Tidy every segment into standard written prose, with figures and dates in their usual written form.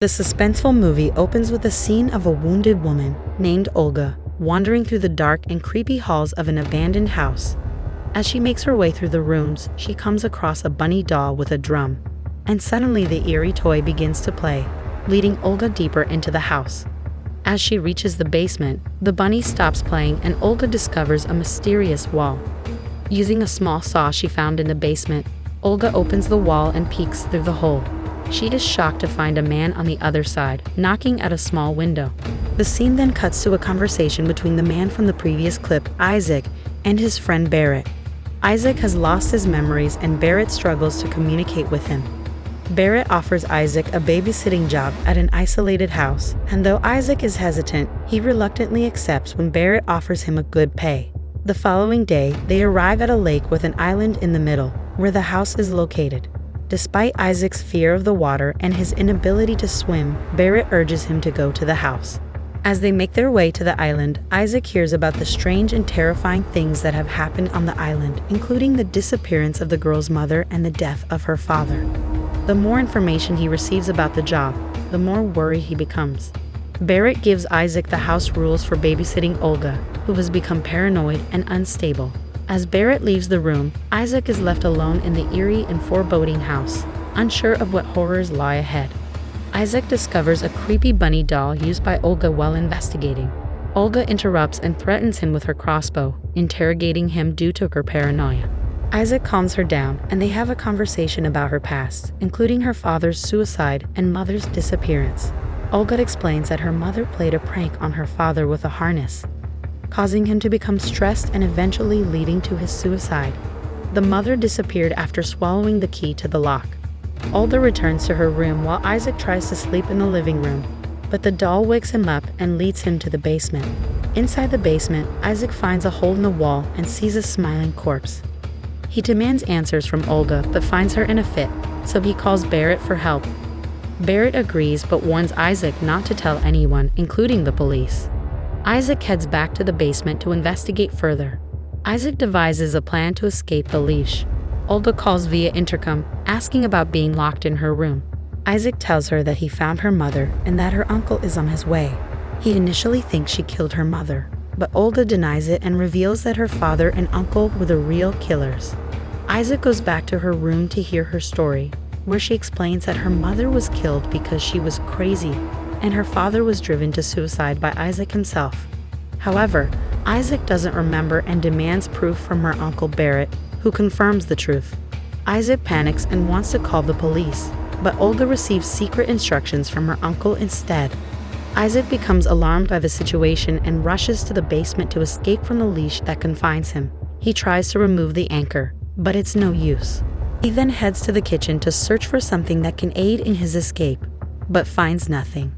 The suspenseful movie opens with a scene of a wounded woman, named Olga, wandering through the dark and creepy halls of an abandoned house. As she makes her way through the rooms, she comes across a bunny doll with a drum. And suddenly the eerie toy begins to play, leading Olga deeper into the house. As she reaches the basement, the bunny stops playing and Olga discovers a mysterious wall. Using a small saw she found in the basement, Olga opens the wall and peeks through the hole. She is shocked to find a man on the other side, knocking at a small window. The scene then cuts to a conversation between the man from the previous clip, Isaac, and his friend Barrett. Isaac has lost his memories and Barrett struggles to communicate with him. Barrett offers Isaac a babysitting job at an isolated house, and though Isaac is hesitant, he reluctantly accepts when Barrett offers him a good pay. The following day, they arrive at a lake with an island in the middle, where the house is located. Despite Isaac's fear of the water and his inability to swim, Barrett urges him to go to the house. As they make their way to the island, Isaac hears about the strange and terrifying things that have happened on the island, including the disappearance of the girl's mother and the death of her father. The more information he receives about the job, the more worried he becomes. Barrett gives Isaac the house rules for babysitting Olga, who has become paranoid and unstable. As Barrett leaves the room, Isaac is left alone in the eerie and foreboding house, unsure of what horrors lie ahead. Isaac discovers a creepy bunny doll used by Olga while investigating. Olga interrupts and threatens him with her crossbow, interrogating him due to her paranoia. Isaac calms her down, and they have a conversation about her past, including her father's suicide and mother's disappearance. Olga explains that her mother played a prank on her father with a harness, causing him to become stressed and eventually leading to his suicide. The mother disappeared after swallowing the key to the lock. Olga returns to her room while Isaac tries to sleep in the living room, but the doll wakes him up and leads him to the basement. Inside the basement, Isaac finds a hole in the wall and sees a smiling corpse. He demands answers from Olga but finds her in a fit, so he calls Barrett for help. Barrett agrees but warns Isaac not to tell anyone, including the police. Isaac heads back to the basement to investigate further. Isaac devises a plan to escape the leash. Olga calls via intercom, asking about being locked in her room. Isaac tells her that he found her mother and that her uncle is on his way. He initially thinks she killed her mother, but Olga denies it and reveals that her father and uncle were the real killers. Isaac goes back to her room to hear her story, where she explains that her mother was killed because she was crazy, and her father was driven to suicide by Isaac himself. However, Isaac doesn't remember and demands proof from her uncle Barrett, who confirms the truth. Isaac panics and wants to call the police, but Olga receives secret instructions from her uncle instead. Isaac becomes alarmed by the situation and rushes to the basement to escape from the leash that confines him. He tries to remove the anchor, but it's no use. He then heads to the kitchen to search for something that can aid in his escape, but finds nothing.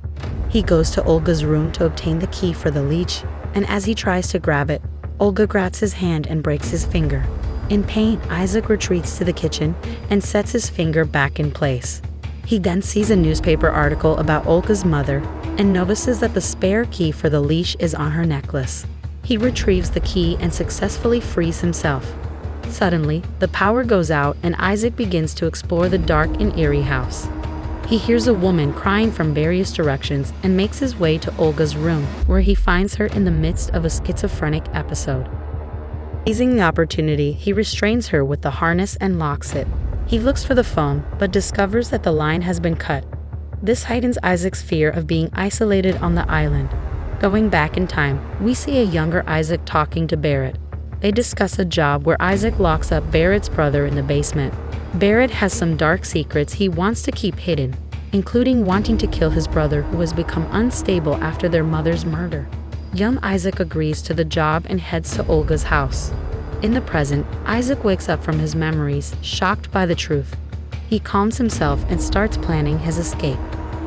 He goes to Olga's room to obtain the key for the leash, and as he tries to grab it, Olga grabs his hand and breaks his finger. In pain, Isaac retreats to the kitchen and sets his finger back in place. He then sees a newspaper article about Olga's mother and notices that the spare key for the leash is on her necklace. He retrieves the key and successfully frees himself. Suddenly, the power goes out and Isaac begins to explore the dark and eerie house. He hears a woman crying from various directions and makes his way to Olga's room, where he finds her in the midst of a schizophrenic episode. Seizing the opportunity, he restrains her with the harness and locks it. He looks for the phone, but discovers that the line has been cut. This heightens Isaac's fear of being isolated on the island. Going back in time, we see a younger Isaac talking to Barrett. They discuss a job where Isaac locks up Barrett's brother in the basement. Barrett has some dark secrets he wants to keep hidden, including wanting to kill his brother who has become unstable after their mother's murder. Young Isaac agrees to the job and heads to Olga's house. In the present, Isaac wakes up from his memories, shocked by the truth. He calms himself and starts planning his escape.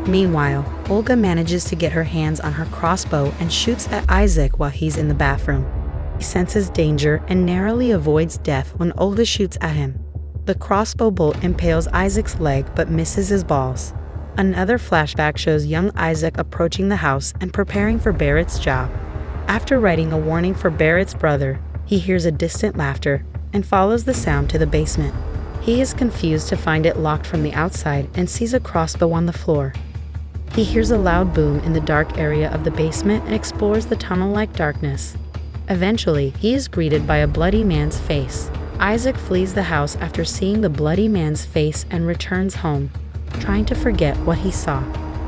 Meanwhile, Olga manages to get her hands on her crossbow and shoots at Isaac while he's in the bathroom. He senses danger and narrowly avoids death when Olga shoots at him. The crossbow bolt impales Isaac's leg but misses his balls. Another flashback shows young Isaac approaching the house and preparing for Barrett's job. After writing a warning for Barrett's brother, he hears a distant laughter and follows the sound to the basement. He is confused to find it locked from the outside and sees a crossbow on the floor. He hears a loud boom in the dark area of the basement and explores the tunnel-like darkness. Eventually, he is greeted by a bloody man's face. Isaac flees the house after seeing the bloody man's face and returns home, trying to forget what he saw.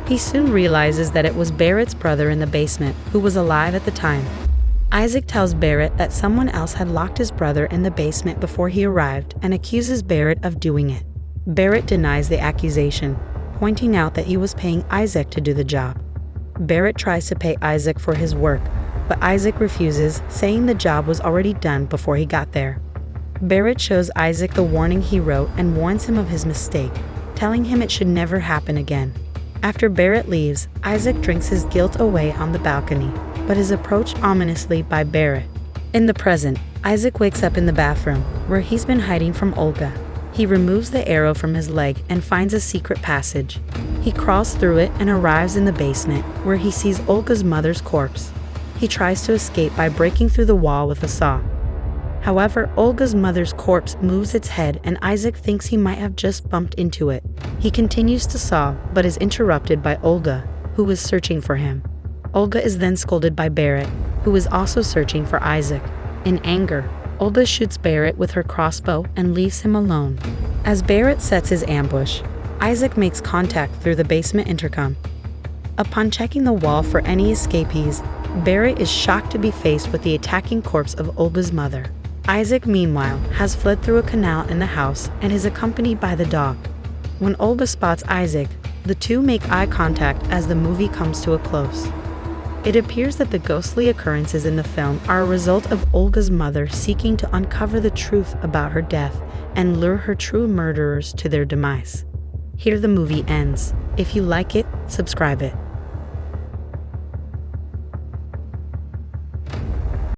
He soon realizes that it was Barrett's brother in the basement, who was alive at the time. Isaac tells Barrett that someone else had locked his brother in the basement before he arrived and accuses Barrett of doing it. Barrett denies the accusation, pointing out that he was paying Isaac to do the job. Barrett tries to pay Isaac for his work, but Isaac refuses, saying the job was already done before he got there. Barrett shows Isaac the warning he wrote and warns him of his mistake, telling him it should never happen again. After Barrett leaves, Isaac drinks his guilt away on the balcony, but is approached ominously by Barrett. In the present, Isaac wakes up in the bathroom, where he's been hiding from Olga. He removes the arrow from his leg and finds a secret passage. He crawls through it and arrives in the basement, where he sees Olga's mother's corpse. He tries to escape by breaking through the wall with a saw. However, Olga's mother's corpse moves its head and Isaac thinks he might have just bumped into it. He continues to saw, but is interrupted by Olga, who is searching for him. Olga is then scolded by Barrett, who is also searching for Isaac. In anger, Olga shoots Barrett with her crossbow and leaves him alone. As Barrett sets his ambush, Isaac makes contact through the basement intercom. Upon checking the wall for any escapees, Barrett is shocked to be faced with the attacking corpse of Olga's mother. Isaac, meanwhile, has fled through a canal in the house and is accompanied by the dog. When Olga spots Isaac, the two make eye contact as the movie comes to a close. It appears that the ghostly occurrences in the film are a result of Olga's mother seeking to uncover the truth about her death and lure her true murderers to their demise. Here the movie ends. If you like it, subscribe it.